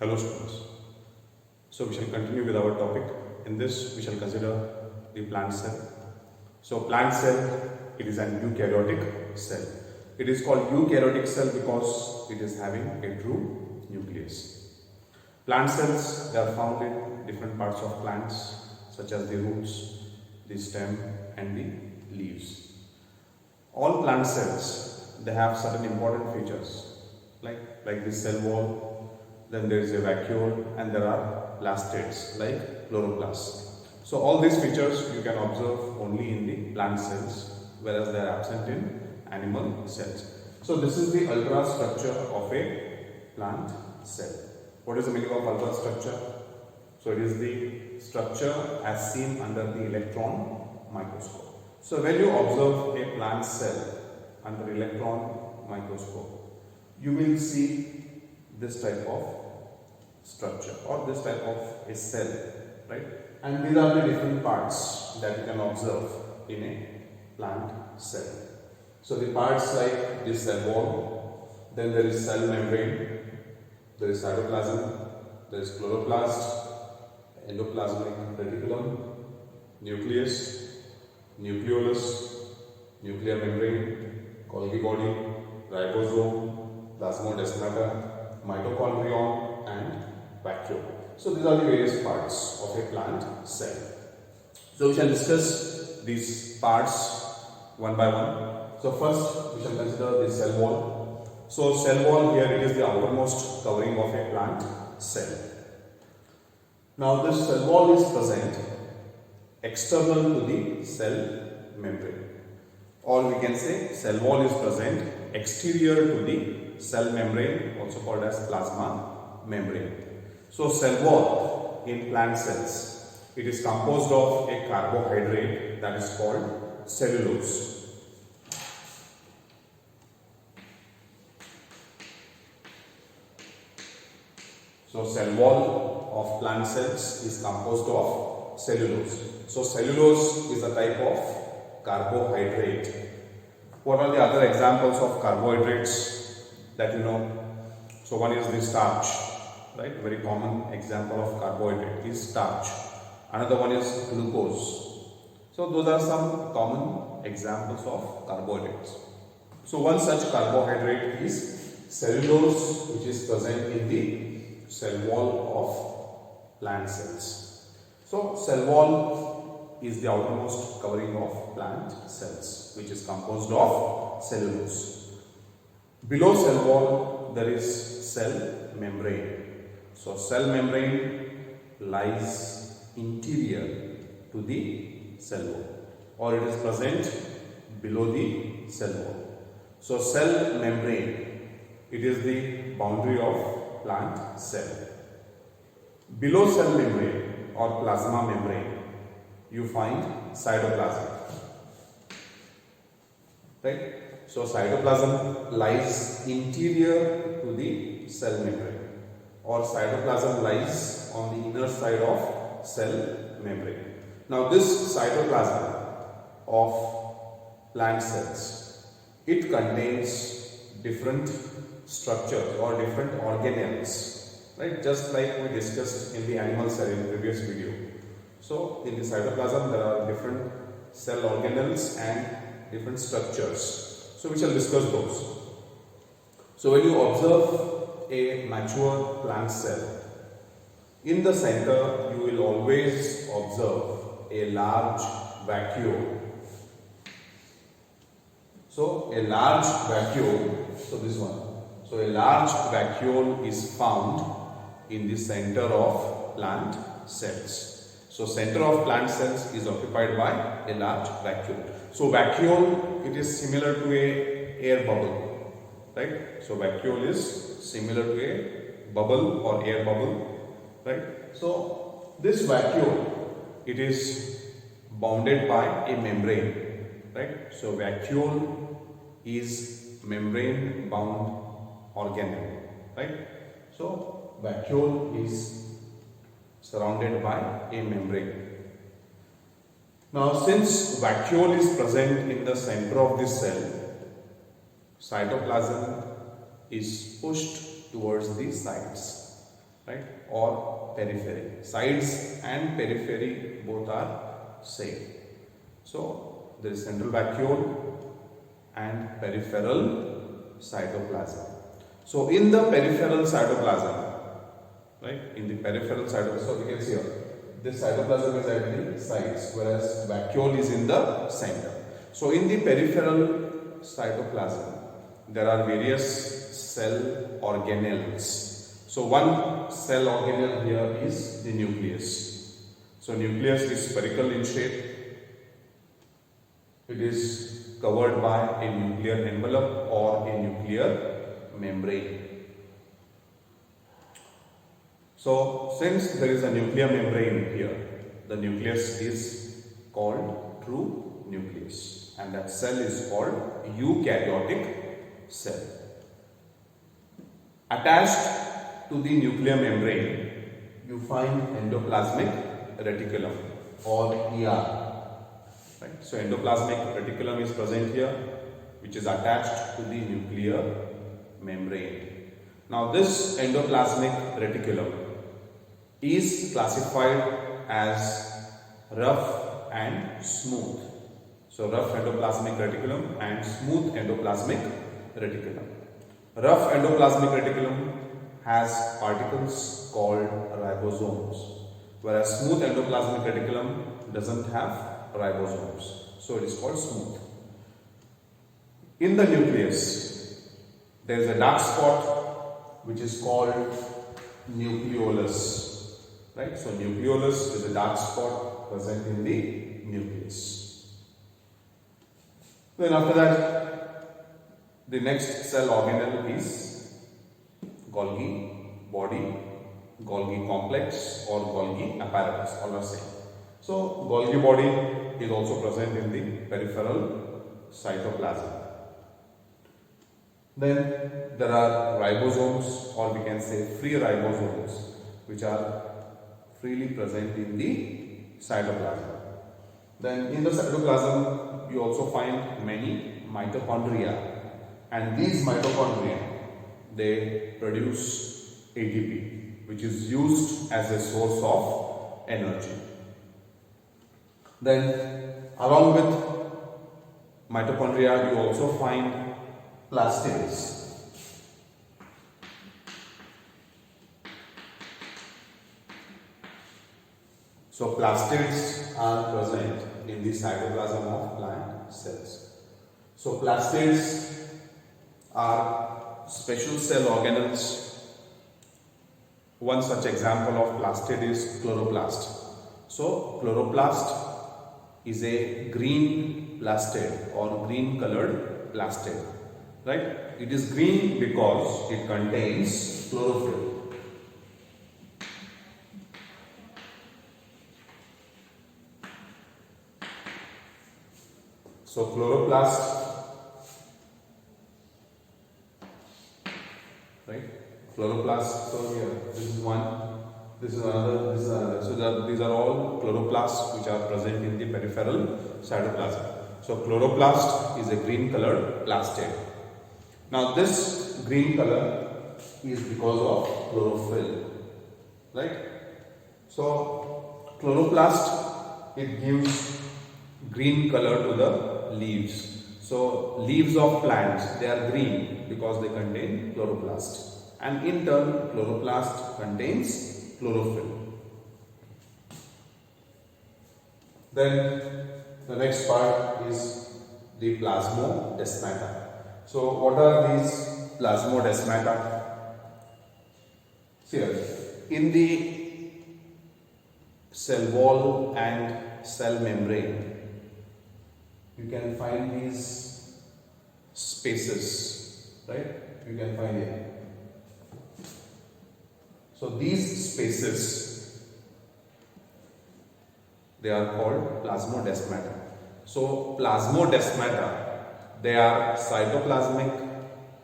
Hello students. So we shall continue with our topic. In this we shall consider the plant cell. So plant cell, it is an eukaryotic cell. It is called eukaryotic cell because it is having a true nucleus. Plant cells, they are found in different parts of plants such as the roots, the stem and the leaves. All plant cells, they have certain important features like the cell wall. Then there is a vacuole and there are plastids like chloroplast. So all these features you can observe only in the plant cells, whereas they are absent in animal cells. So this is the ultrastructure of a plant cell. What is the meaning of ultrastructure? So it is the structure as seen under the electron microscope. So when you observe a plant cell under electron microscope, you will see this type of structure or this type of a cell, right? And these are the different parts that you can observe in a plant cell. So the parts like this cell wall, then there is cell membrane, there is cytoplasm, there is chloroplast, endoplasmic reticulum, nucleus, nucleolus, nuclear membrane, Golgi body, ribosome, plasmodesmata, mitochondrion and vacuole. So these are the various parts of a plant cell. So we shall discuss these parts one by one. So first we shall consider the cell wall. So cell wall, here it is the outermost covering of a plant cell. Now this cell wall is present external to the cell membrane, or we can say cell wall is present exterior to the cell membrane, also called as plasma membrane. So cell wall in plant cells, it is composed of a carbohydrate that is called cellulose. So cell wall of plant cells is composed of cellulose. So cellulose is a type of carbohydrate. What are the other examples of carbohydrates that you know? So one is the starch, right? Very common example of carbohydrate is starch. Another one is glucose. So those are some common examples of carbohydrates. So one such carbohydrate is cellulose, which is present in the cell wall of plant cells. So cell wall is the outermost covering of plant cells, which is composed of cellulose. Below cell wall there is cell membrane. So cell membrane lies interior to the cell wall, or it is present below the cell wall. So cell membrane, it is the boundary of plant cell. Below cell membrane or plasma membrane, you find cytoplasm, right? So cytoplasm lies interior to the cell membrane, or cytoplasm lies on the inner side of cell membrane. Now this cytoplasm of plant cells, it contains different structures or different organelles, right? Just like we discussed in the animal cell in the previous video. So in the cytoplasm there are different cell organelles and different structures. So we shall discuss those. So when you observe a mature plant cell, in the center you will always observe a large vacuole. So a large vacuole, so this one. So a large vacuole is found in the center of plant cells. So center of plant cells is occupied by a large vacuole. So vacuole, it is similar to a air bubble, right? So vacuole is similar to a bubble or air bubble, right? So this vacuole, it is bounded by a membrane, right? So vacuole is membrane bound organelle, right? So vacuole is surrounded by a membrane. Now since vacuole is present in the center of this cell, cytoplasm is pushed towards the sides, right, or periphery. Sides and periphery both are same. So there is central vacuole and peripheral cytoplasm. So in the peripheral cytoplasm, right, in the peripheral cytoplasm, so we can see here, this cytoplasm is at the sides, whereas vacuole is in the center. So in the peripheral cytoplasm, there are various cell organelles. So one cell organelle here is the nucleus. So nucleus is spherical in shape. It is covered by a nuclear envelope or a nuclear membrane. So since there is a nuclear membrane here, the nucleus is called true nucleus, and that cell is called eukaryotic cell. Attached to the nuclear membrane, you find endoplasmic reticulum or ER. Right? So endoplasmic reticulum is present here, which is attached to the nuclear membrane. Now this endoplasmic reticulum is classified as rough and smooth. So rough endoplasmic reticulum and smooth endoplasmic reticulum. Rough endoplasmic reticulum has particles called ribosomes, whereas smooth endoplasmic reticulum doesn't have ribosomes. So it is called smooth. In the nucleus, there is a dark spot which is called nucleolus. Right? So nucleolus is a dark spot present in the nucleus. Then after that, the next cell organelle is Golgi Body, Golgi Complex or Golgi Apparatus, all are same. So Golgi Body is also present in the peripheral cytoplasm. Then there are ribosomes, or we can say free ribosomes, which are freely present in the cytoplasm. Then in the cytoplasm, you also find many mitochondria, and these mitochondria, they produce ATP, which is used as a source of energy. Then along with mitochondria, you also find plastids. So plastids are present in the cytoplasm of plant cells. So plastids are special cell organelles. One such example of plastid is chloroplast. So chloroplast is a green plastid or green colored plastid. Right? It is green because it contains chlorophyll. So chloroplast, right? Chloroplast. So here, this is one, this is another, this is another. So these are all chloroplasts which are present in the peripheral cytoplasm. So chloroplast is a green colored plastid. Now this green color is because of chlorophyll, right? So chloroplast, it gives green color to the leaves. So leaves of plants, they are green because they contain chloroplast, and in turn chloroplast contains chlorophyll. Then the next part is the plasmodesmata. So what are these plasmodesmata? Here in the cell wall and cell membrane, you can find these spaces, right? You can find it. So these spaces, they are called plasmodesmata. So plasmodesmata, they are cytoplasmic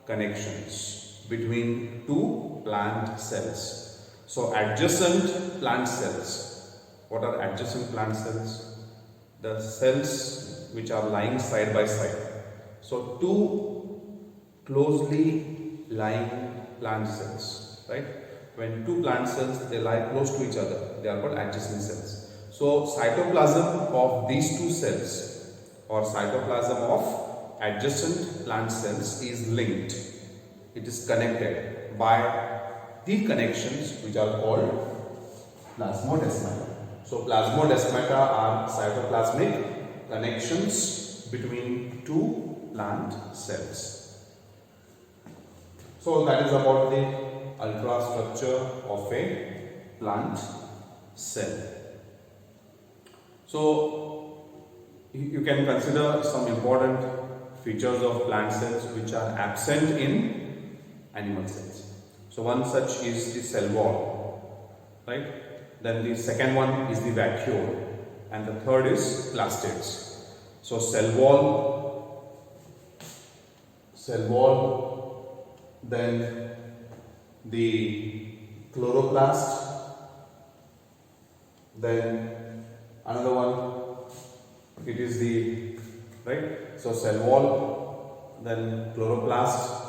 connections between two plant cells. So adjacent plant cells. What are adjacent plant cells? The cells which are lying side by side. So two closely lying plant cells, right? when two plant cells, they lie close to each other, they are called adjacent cells. So cytoplasm of these two cells or cytoplasm of adjacent plant cells is linked. It is connected by the connections which are called plasmodesmata. So plasmodesmata are cytoplasmic connections between two plant cells. So that is about the ultrastructure of a plant cell. So you can consider some important features of plant cells which are absent in animal cells. So one such is the cell wall, right? Then the second one is the vacuole, and the third is plastids. So cell wall, then the chloroplast, then another one, it is the, right? So cell wall, then chloroplast,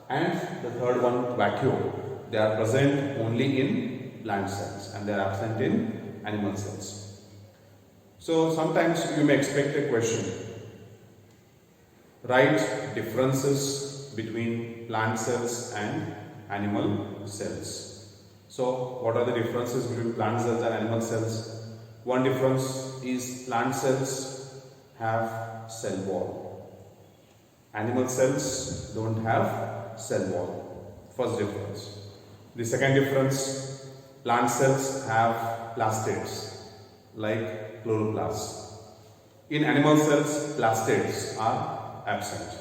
and the third one, vacuole. They are present only in plant cells and they are absent in animal cells. So sometimes you may expect a question. Write differences between plant cells and animal cells. So what are the differences between plant cells and animal cells? One difference is plant cells have cell wall. Animal cells don't have cell wall. First difference. The second difference, plant cells have plastids like chloroplasts. In animal cells, plastids are absent.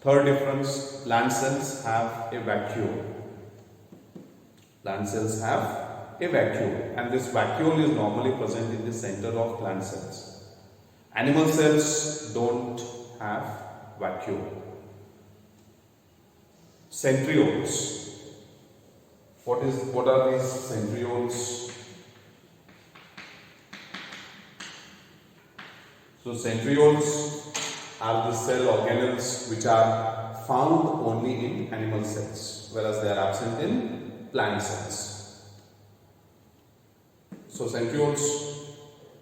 Third difference, plant cells have a vacuole. Plant cells have a vacuole, and this vacuole is normally present in the center of plant cells. Animal cells don't have vacuole. Centrioles. What are these centrioles? So centrioles are the cell organelles which are found only in animal cells, whereas they are absent in plant cells. So centrioles,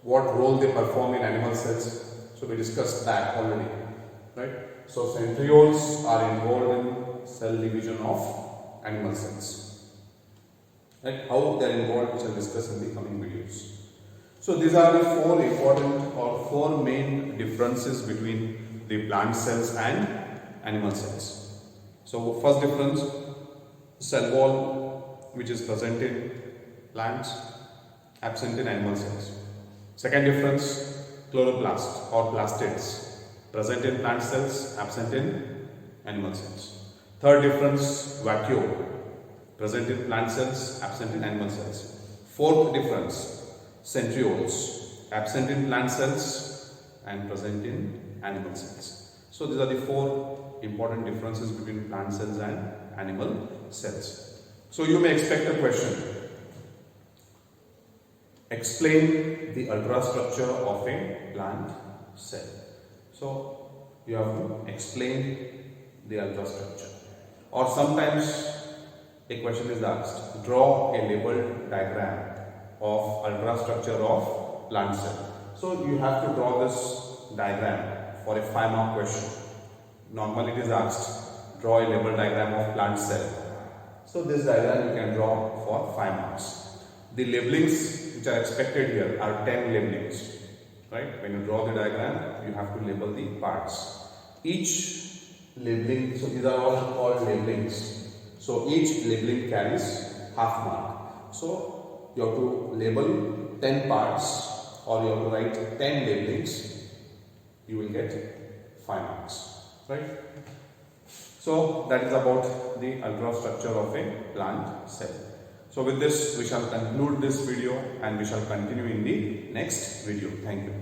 what role they perform in animal cells? So we discussed that already, right? So centrioles are involved in cell division of animal cells. Right? How they are involved, which I will discuss in the coming videos. So these are the four main differences between the plant cells and animal cells. So first difference, cell wall, which is present in plants, absent in animal cells. Second difference, chloroplast or plastids, present in plant cells, absent in animal cells. Third difference, vacuole, present in plant cells, absent in animal cells. Fourth difference, centrioles, absent in plant cells and present in animal cells. So these are the four important differences between plant cells and animal cells. So you may expect a question. Explain the ultrastructure of a plant cell. So you have to explain the ultrastructure. Or sometimes a question is asked, draw a labeled diagram of ultrastructure of plant cell. So you have to draw this diagram for a 5-mark question. Normally it is asked, draw a labeled diagram of plant cell. So this diagram you can draw for 5 marks. The labelings which are expected here are 10 labelings, right? When you draw the diagram, you have to label the parts. Each labeling, so these are all called labelings. So each labeling carries half mark. So you have to label 10 parts, or you have to write 10 labelings. You will get 5 marks, right? So that is about the ultrastructure of a plant cell. So with this, we shall conclude this video and we shall continue in the next video. Thank you.